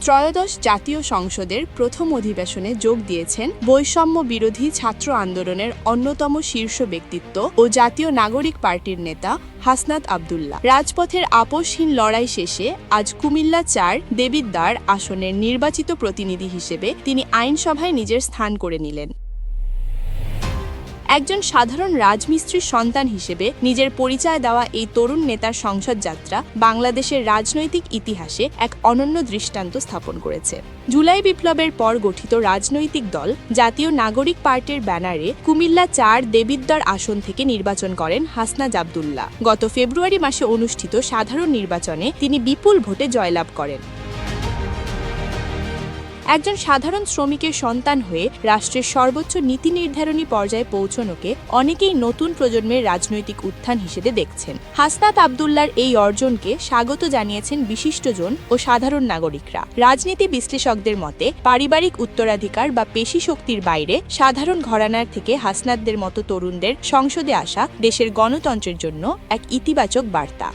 ত্রয়োদশ জাতীয় সংসদের প্রথম অধিবেশনে যোগ দিয়েছেন বৈষম্য বিরোধী ছাত্র আন্দোলনের অন্যতম শীর্ষ ব্যক্তিত্ব ও জাতীয় নাগরিক পার্টির নেতা হাসনাত আব্দুল্লাহ। রাজপথের আপোষহীন লড়াই শেষে আজ কুমিল্লা ৪ দেবিদ্বার আসনের নির্বাচিত প্রতিনিধি হিসেবে তিনি আইনসভায় নিজের স্থান করে নিলেন। একজন সাধারণ রাজমিস্ত্রির সন্তান হিসেবে নিজের পরিচয় দেওয়া এই তরুণ নেতার সংসদ যাত্রা বাংলাদেশের রাজনৈতিক ইতিহাসে এক অনন্য দৃষ্টান্ত স্থাপন করেছে। জুলাই বিপ্লবের পর গঠিত রাজনৈতিক দল জাতীয় নাগরিক পার্টির ব্যানারে কুমিল্লা ৪ দেবিদ্বার আসন থেকে নির্বাচন করেন হাসনাত আব্দুল্লাহ। গত ফেব্রুয়ারি মাসে অনুষ্ঠিত সাধারণ নির্বাচনে তিনি বিপুল ভোটে জয়লাভ করেন। একজন সাধারণ শ্রমিকের সন্তান হয়ে রাষ্ট্রের সর্বোচ্চ নীতি নির্ধারণী পর্যায়ে পৌঁছানোকে অনেকেই নতুন প্রজন্মের রাজনৈতিক উত্থান হিসেবে দেখছেন। হাসনাত আব্দুল্লাহর এই অর্জনকে স্বাগত জানিয়েছেন বিশিষ্টজন ও সাধারণ নাগরিকরা। রাজনীতি বিশ্লেষকদের মতে পারিবারিক উত্তরাধিকার বা পেশি শক্তির বাইরে সাধারণ ঘরানার থেকে হাসনাতদের মতো তরুণদের সংসদে আসা দেশের গণতন্ত্রের জন্য এক ইতিবাচক বার্তা।